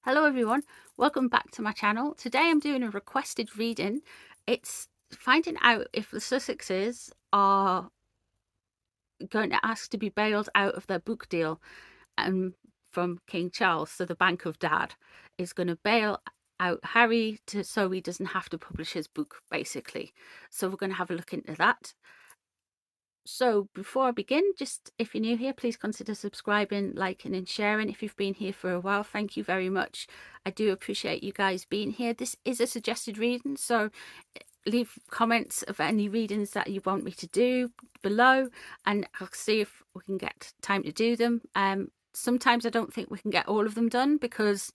Hello everyone, welcome back to my channel. Today I'm doing a requested reading. It's finding out if the Sussexes are going to ask to be bailed out of their book deal from King Charles. So the Bank of Dad is going to bail out Harry so he doesn't have to publish his book, basically. So we're going to have a look into that. So before I begin, just if you're new here, please consider subscribing, liking and sharing. If you've been here for a while, thank you very much. I do appreciate you guys being here. This is a suggested reading, so leave comments of any readings that you want me to do below and I'll see if we can get time to do them. Sometimes I don't think we can get all of them done because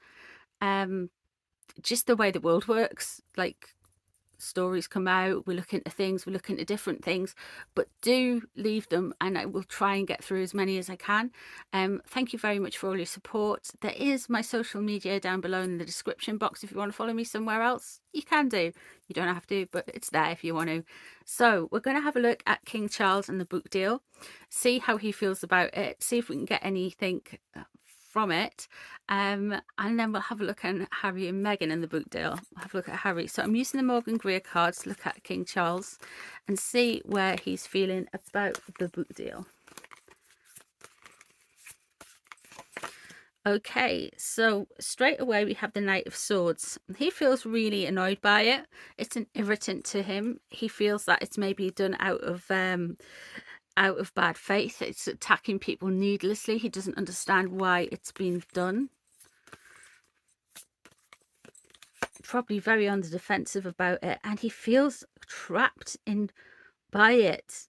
just the way the world works, like stories come out, we look into things, we look into different things, but do leave them and I will try and get through as many as I can. Thank you very much for all your support. There is my social media down below in the description box. If you want to follow me somewhere else, you can do. You don't have to, but it's there if you want to. So we're going to have a look at King Charles and the book deal, see how he feels about it, see if we can get anything from it, and then we'll have a look at Harry and Meghan and the book deal. We'll have a look at Harry. So I'm using the Morgan Greer cards to look at King Charles and see where he's feeling about the book deal. Okay, so straight away we have the Knight of Swords. He feels really annoyed by it. It's an irritant to him. He feels that it's maybe done out of bad faith. It's attacking people needlessly. He doesn't understand why it's been done. Probably very on the defensive about it, and he feels trapped in by it.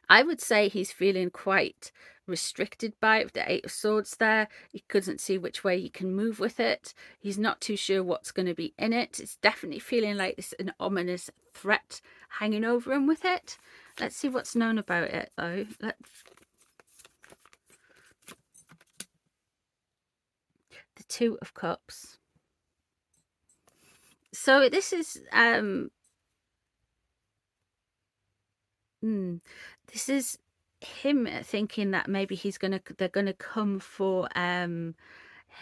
I would say he's feeling quite restricted by it with the Eight of Swords there. He couldn't see which way he can move with it. He's not too sure what's going to be in it. It's definitely feeling like it's an ominous threat hanging over him with it. Let's see what's known about it though. The Two of Cups. So this is this is him thinking that maybe they're gonna come for him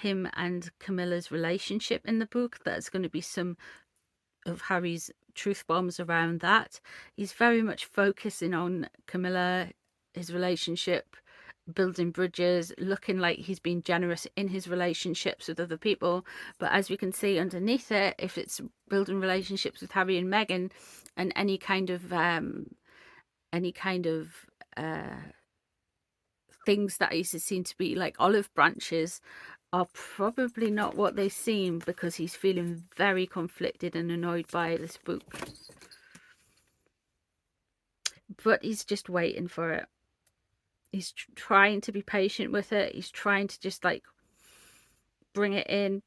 and Camilla's relationship in the book. There's going to be some of Harry's truth bombs around that. He's very much focusing on Camilla, his relationship, building bridges, looking like he's been generous in his relationships with other people. But as we can see underneath it, if it's building relationships with Harry and Meghan and any kind of things that used to seem to be like olive branches are probably not what they seem, because he's feeling very conflicted and annoyed by this book. But he's just waiting for it. He's trying to be patient with it. He's trying to just like bring it in.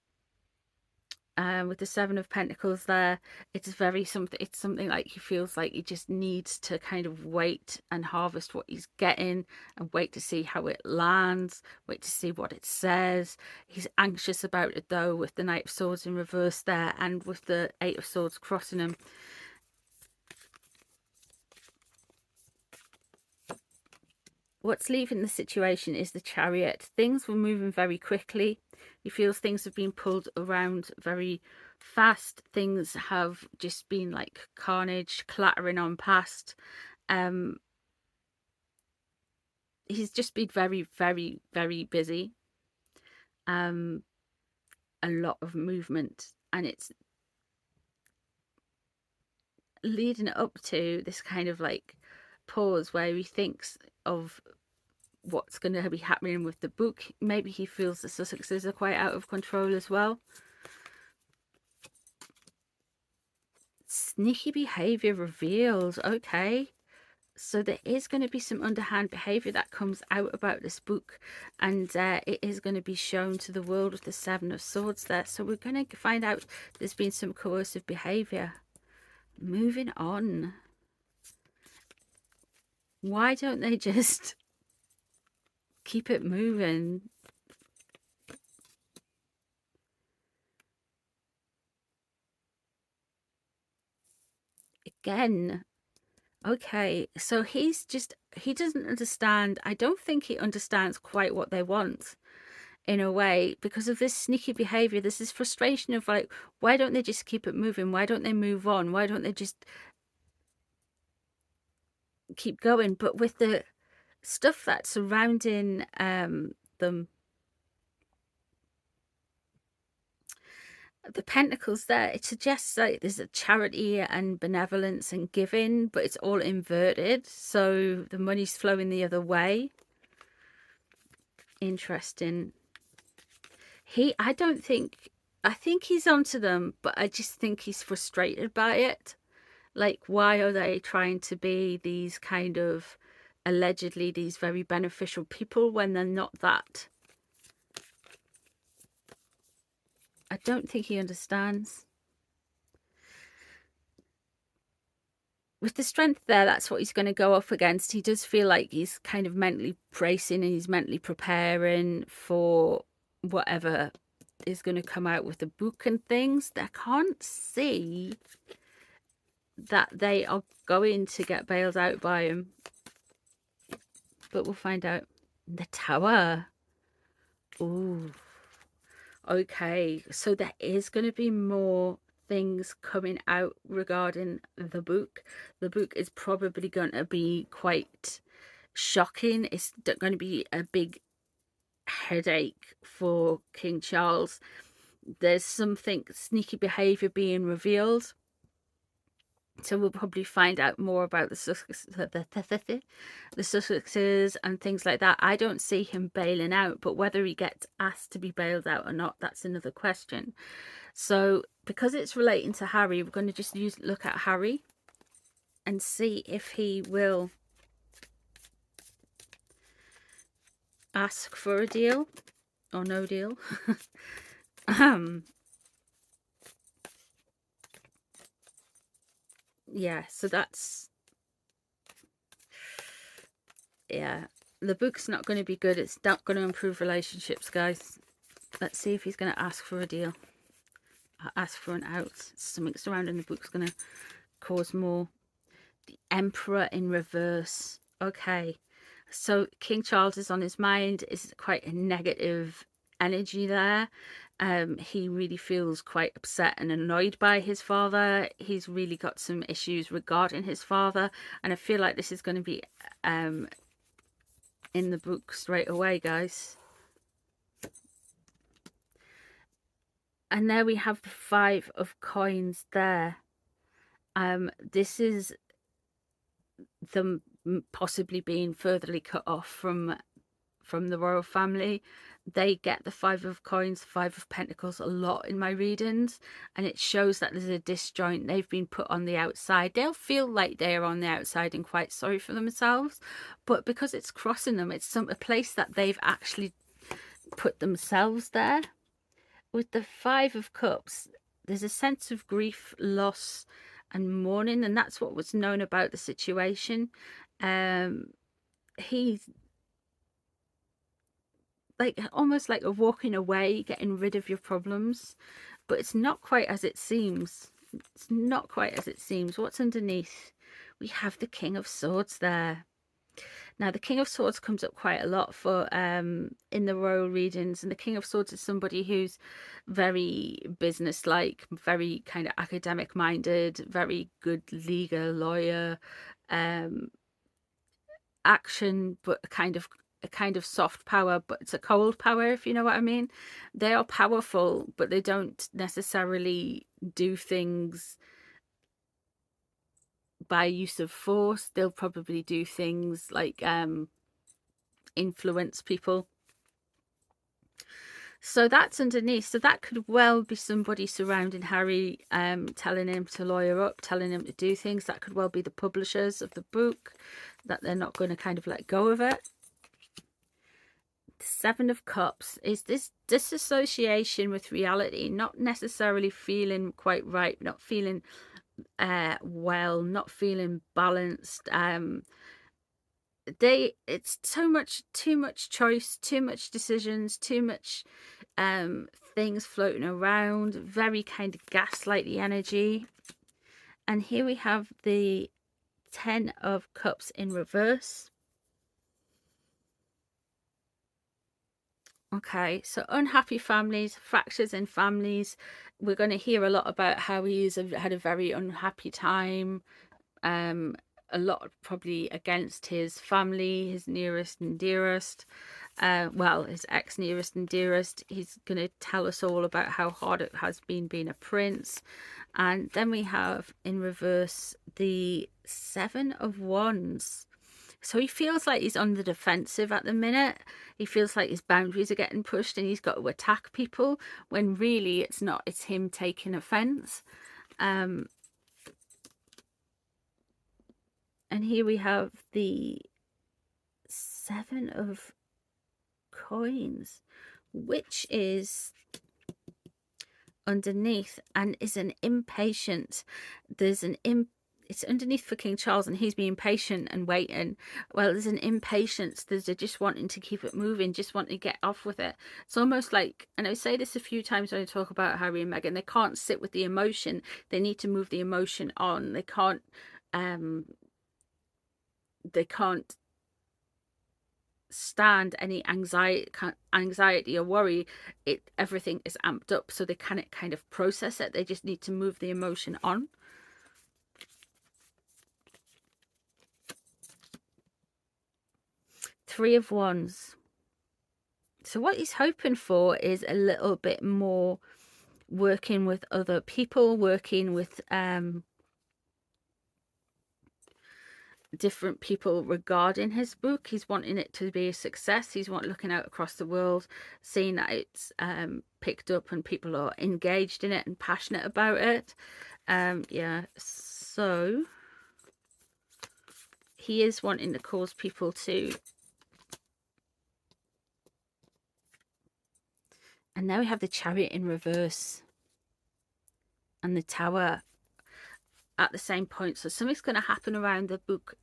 With the Seven of Pentacles there, it's something like he feels like he just needs to kind of wait and harvest what he's getting and wait to see how it lands, wait to see what it says. He's anxious about it though, with the Knight of Swords in reverse there and with the Eight of Swords crossing him. What's leaving the situation is the Chariot. Things were moving very quickly. He feels things have been pulled around very fast. Things have just been like carnage, clattering on past. He's just been very, very, very busy. A lot of movement, and it's leading up to this kind of like pause where he thinks of what's going to be happening with the book. Maybe he feels the Sussexes are quite out of control as well. Sneaky behavior revealed. Okay, so there is going to be some underhand behavior that comes out about this book, and it is going to be shown to the world with the Seven of Swords there. So we're going to find out there's been some coercive behavior. Moving on. Why don't they just keep it moving? Again. Okay, so he doesn't understand. I don't think he understands quite what they want. in a way because of this sneaky behavior. There's this frustration of like, why don't they just keep it moving? Why don't they move on? Why don't they just keep going? But with the stuff that's surrounding them, the pentacles there, it suggests like there's a charity and benevolence and giving, but it's all inverted, so the money's flowing the other way. Interesting. I think he's onto them, but I just think he's frustrated by it. Like, why are they trying to be these kind of allegedly these very beneficial people when they're not that? I don't think he understands. With the strength there, that's what he's going to go up against. He does feel like he's kind of mentally bracing and he's mentally preparing for whatever is going to come out with the book and things. I can't see that they are going to get bailed out by him, but we'll find out. The Tower. Ooh. Okay, so there is going to be more things coming out regarding the book. The book is probably going to be quite shocking. It's going to be a big headache for King Charles. There's something sneaky behavior being revealed, so we'll probably find out more about the Sussexes and things like that. I don't see him bailing out, but whether he gets asked to be bailed out or not, that's another question. So because it's relating to Harry, we're going to just look at Harry and see if he will ask for a deal or no deal. Yeah, so that's, yeah, the book's not going to be good. It's not going to improve relationships, guys. Let's see if he's going to ask for a deal, ask for an out. Something surrounding the book's going to cause more. The Emperor in reverse. Okay, so King Charles is on his mind. Is quite a negative energy there. He really feels quite upset and annoyed by his father. He's really got some issues regarding his father, and I feel like this is going to be in the book straight away, guys. And there we have the 5 of coins there. This is them possibly being furtherly cut off from the royal family. They get the 5 of coins, 5 of pentacles a lot in my readings, and it shows that there's a disjoint. They've been put on the outside. They'll feel like they're on the outside and quite sorry for themselves, but because it's crossing them, it's a place that they've actually put themselves there. With the 5 of cups, there's a sense of grief, loss and mourning, and that's what was known about the situation. He's like almost like a walking away, getting rid of your problems, but it's not quite as it seems. It's not quite as it seems. What's underneath? We have the King of Swords there. Now, the King of Swords comes up quite a lot for in the royal readings, and the King of Swords is somebody who's very business-like, very kind of academic-minded, very good legal lawyer, action, but a kind of soft power, but it's a cold power, if you know what I mean. They are powerful, but they don't necessarily do things by use of force. They'll probably do things like influence people. So that's underneath. So that could well be somebody surrounding Harry, telling him to lawyer up, telling him to do things. That could well be the publishers of the book, that they're not going to kind of let go of it. The 7 of Cups is this disassociation with reality, not necessarily feeling quite right, not feeling well, not feeling balanced. It's too much choice, too much decisions, too much things floating around, very kind of gaslighty energy. And here we have the 10 of Cups in reverse. Okay, so unhappy families, fractures in families. We're going to hear a lot about how he's had a very unhappy time. Um, a lot probably against his family, his nearest and dearest. Well, his ex nearest and dearest. He's going to tell us all about how hard it has been being a prince. And then we have in reverse the Seven of Wands. So he feels like he's on the defensive at the minute. He feels like his boundaries are getting pushed and he's got to attack people when really it's not. It's him taking offense. And here we have the Seven of Coins, which is underneath and is an impatient. There's an it's underneath for King Charles and he's being patient and waiting. Well, there's an impatience. There's a just wanting to keep it moving, just wanting to get off with it. It's almost like, and I say this a few times when I talk about Harry and Meghan, they can't sit with the emotion. They need to move the emotion on. They can't stand any anxiety or worry. Everything is amped up, so they can't kind of process it. They just need to move the emotion on. Three of Wands. So what he's hoping for is a little bit more working with other people, working with different people regarding his book. He's wanting it to be a success. He's looking out across the world, seeing that it's picked up and people are engaged in it and passionate about it. Yeah, so he is wanting to cause people to. And now we have the Chariot in reverse and the Tower at the same point. So something's going to happen around the book,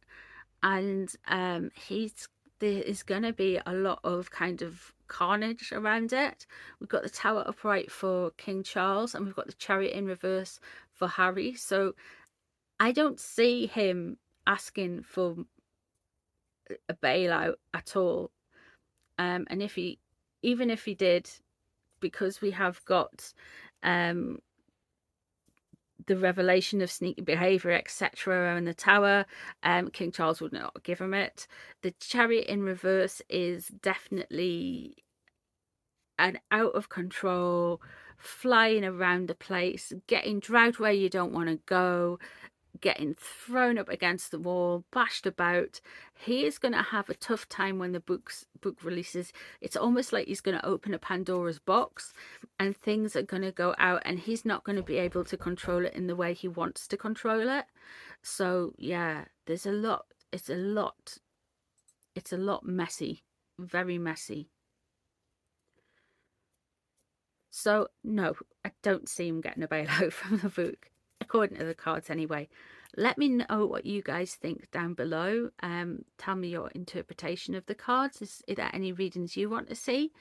and there is going to be a lot of kind of carnage around it. We've got the Tower upright for King Charles and we've got the Chariot in reverse for Harry. So I don't see him asking for a bailout at all. And even if he did, because we have got the revelation of sneaky behavior, etc., and the Tower, King Charles would not give him it. The Chariot in reverse is definitely an out of control, flying around the place, getting dragged where you don't want to go, getting thrown up against the wall, bashed about. He is going to have a tough time when the book releases. It's almost like he's going to open a Pandora's box and things are going to go out and he's not going to be able to control it in the way he wants to control it. So yeah, there's a lot. It's a lot messy, very messy. So no, I don't see him getting a bailout from the book, according to the cards anyway. Let me know what you guys think down below. Tell me your interpretation of the cards. Is there any readings you want to see?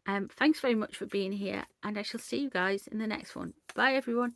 Thanks very much for being here, and I shall see you guys in the next one. Bye everyone.